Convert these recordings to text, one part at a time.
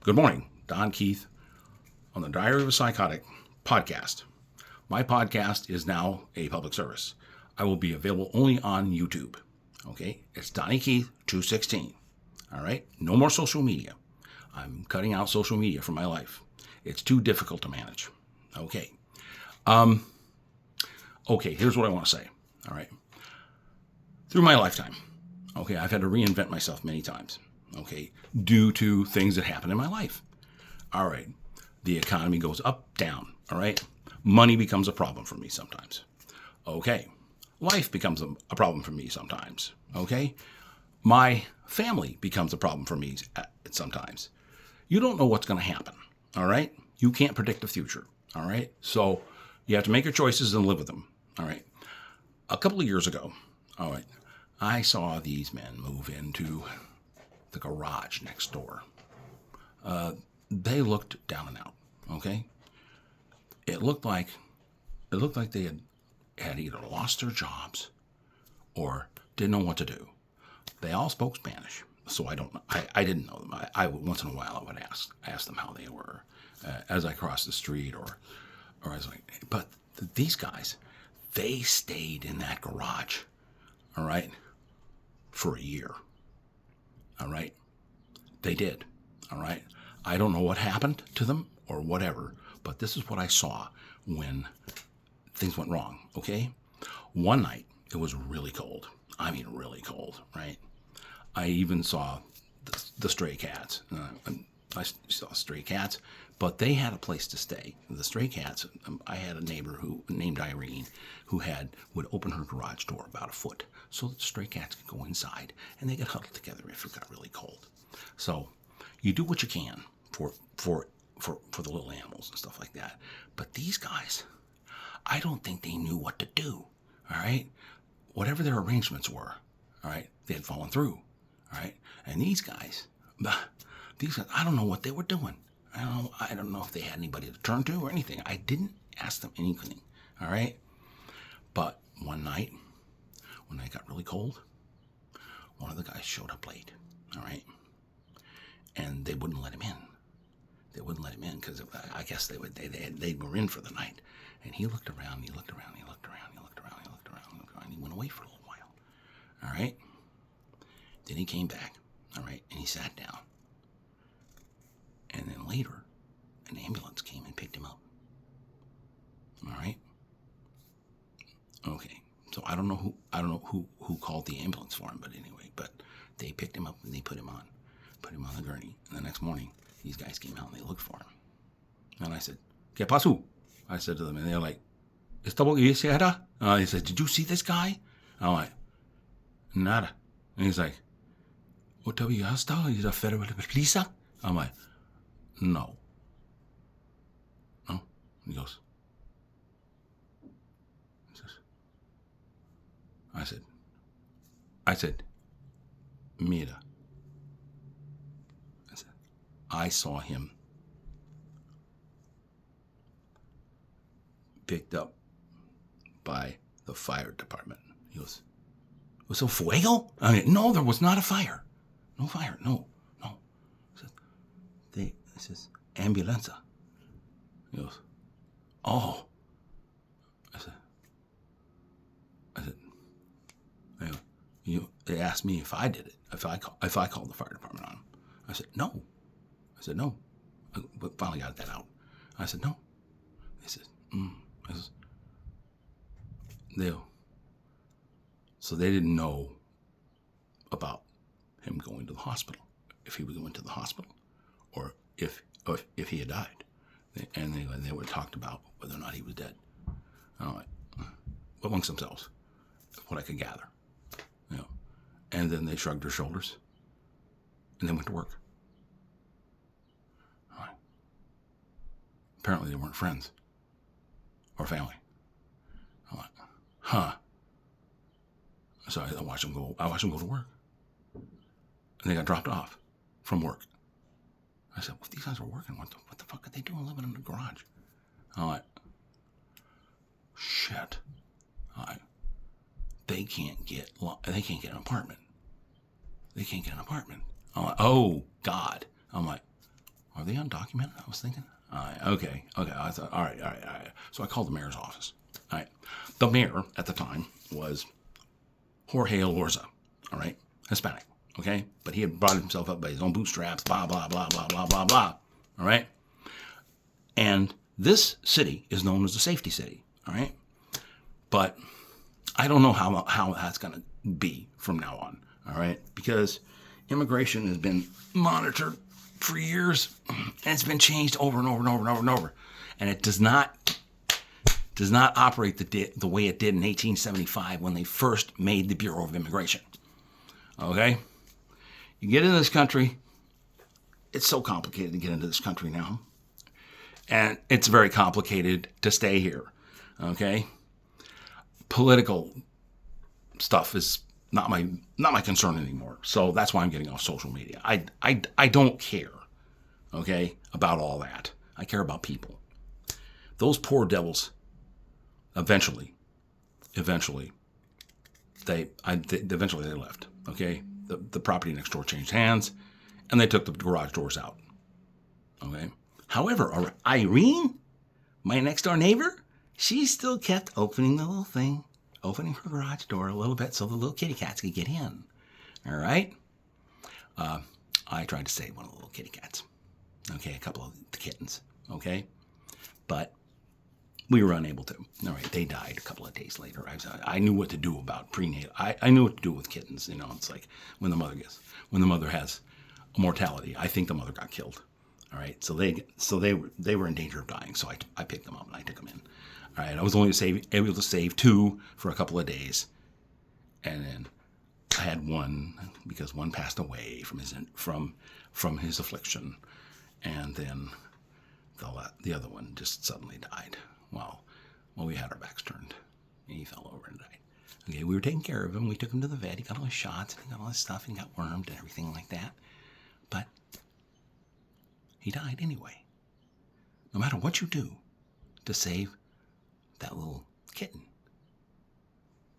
Good morning, Don Keith on the Diary of a Psychotic podcast. My podcast is now a public service. I will be available only on YouTube. Okay, it's Donnie Keith 216. All right, no more social media. I'm cutting out social media from my life. It's too difficult to manage. Okay. Okay, here's what I want to say. All right. Through my lifetime, okay, I've had to reinvent myself many times. Okay, due to things that happen in my life. All right, the economy goes up, down. All right, money becomes a problem for me sometimes. Okay, life becomes a problem for me sometimes. Okay, my family becomes a problem for me sometimes. You don't know what's going to happen. All right, you can't predict the future. All right, so you have to make your choices and live with them. All right, a couple of years ago, all right, I saw these men move into the garage next door. They looked down and out. Okay, it looked like they had either lost their jobs or didn't know what to do. They all spoke Spanish, so I didn't know them. I once in a while I would ask them how they were as I crossed the street, or I was like, but these guys, they stayed in that garage, all right, for a year. All right, they did. All right, I don't know what happened to them or whatever, but this is what I saw when things went wrong. Okay, one night it was really cold. I mean, really cold, right? I even saw the stray cats. I saw stray cats, but they had a place to stay. The stray cats, I had a neighbor named Irene who would open her garage door about a foot so that the stray cats could go inside and they could huddle together if it got really cold. So you do what you can for the little animals and stuff like that. But these guys, I don't think they knew what to do. All right, whatever their arrangements were, all right, they had fallen through. All right, and these guys, I don't know what they were doing. I don't know if they had anybody to turn to or anything. I didn't ask them anything. All right, but one night when it got really cold, one of the guys showed up late. All right, and they wouldn't let him in. They wouldn't let him in because I guess they were in for the night. And he looked around. He looked around. He looked around. He looked around. He looked around. He looked around. He went away for a little while. All right. Then he came back. All right, and he sat down. And then later, an ambulance came and picked him up. All right. Okay. So I don't know who called the ambulance for him, but anyway, they picked him up and they put him on the gurney. And the next morning, these guys came out and they looked for him. And I said, ¿Qué pasó? I said to them, and they're like, ¿Estaba ahí? He said, did you see this guy? I'm like, nada. And he's like, what have you asked? Is a federal police? I'm like, no. No? He goes, I said, mira. I saw him picked up by the fire department. He goes, was there fuego? I mean, no, there was not a fire. No fire, no. It says, ambulancia. He goes, oh. I said, they asked me if I did it, if I called the fire department on him. I said, no. I finally got that out. I said, no. They said, I said, so they didn't know about him going to the hospital, if he was going to the hospital, or if he had died. And they were talked about whether or not he was dead. Amongst themselves, what I could gather. And then they shrugged their shoulders and they went to work. Apparently they weren't friends or family. I'm like, huh. So I watched them go to work. And they got dropped off from work. I said, well, these guys are working. What the fuck are they doing living in the garage? I'm like, shit. They can't get an apartment. I'm like, oh God. I'm like, Are they undocumented? I was thinking. Okay. I thought, all right. So I called the mayor's office. All right. The mayor at the time was Jorge Elorza. All right. Hispanic. Okay. But he had brought himself up by his own bootstraps. Blah, blah, blah, blah, blah, blah, blah. All right. And this city is known as a safety city. All right. But I don't know how that's going to be from now on. All right. Because immigration has been monitored for years, and it's been changed over and over and over and over and over, and it does not operate the way it did in 1875 when they first made the Bureau of Immigration. Okay, you get into this country. It's so complicated to get into this country now, and it's very complicated to stay here. Okay, political stuff is not my concern anymore. So that's why I'm getting off social media. I don't care, okay, about all that. I care about people. Those poor devils. Eventually they left. Okay, the property next door changed hands, and they took the garage doors out. Okay. However, Irene, my next door neighbor, she still kept opening the little thing. Opening her garage door a little bit so the little kitty cats could get in. All right? I tried to save one of the little kitty cats. Okay, a couple of the kittens. Okay? But we were unable to. All right, they died a couple of days later. I knew what to do about prenatal. I knew what to do with kittens. You know, it's like when the mother has a mortality. I think the mother got killed. All right, so they were in danger of dying. So I picked them up and I took them in. All right, I was only able to save 2 for a couple of days, and then I had 1 because 1 passed away from his affliction, and then the other one just suddenly died. Well, we had our backs turned. He fell over and died. Okay, we were taking care of him. We took him to the vet. He got all his shots, and he got all his stuff, and he got wormed and everything like that. But he died anyway. No matter what you do to save that little kitten,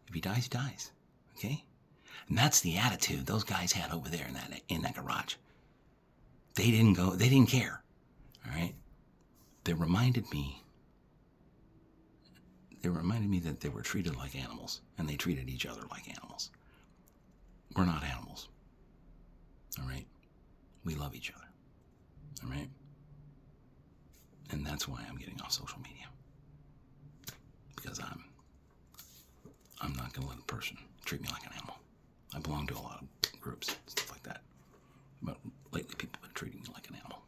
if he dies, he dies. Okay? And that's the attitude those guys had over there in that garage. They didn't care. All right? They reminded me that they were treated like animals, and they treated each other like animals. We're not animals. All right? We love each other. All right? And that's why I'm getting off social media. Because I'm not going to let a person treat me like an animal. I belong to a lot of groups, stuff like that. But lately people have been treating me like an animal.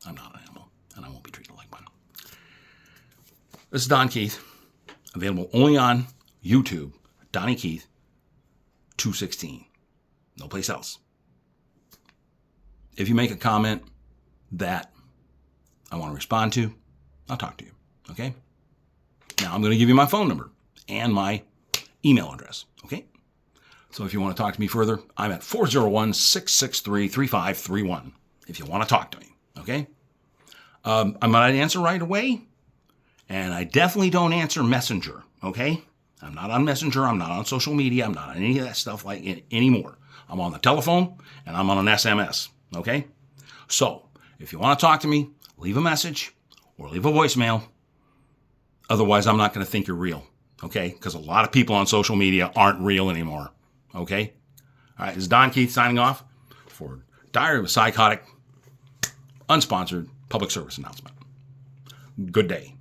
I'm not an animal, and I won't be treated like one. This is Don Keith, available only on YouTube, Donnie Keith 216. No place else. If you make a comment that I want to respond to, I'll talk to you, okay? Now, I'm going to give you my phone number and my email address, okay? So if you want to talk to me further, I'm at 401-663-3531 if you want to talk to me, okay? I might answer right away, and I definitely don't answer Messenger, okay? I'm not on Messenger. I'm not on social media. I'm not on any of that stuff like it anymore. I'm on the telephone, and I'm on an SMS, okay? So if you want to talk to me, leave a message or leave a voicemail. Otherwise, I'm not going to think you're real, okay? Because a lot of people on social media aren't real anymore, okay? All right, this is Don Keith signing off for Diary of a Psychotic, unsponsored public service announcement. Good day.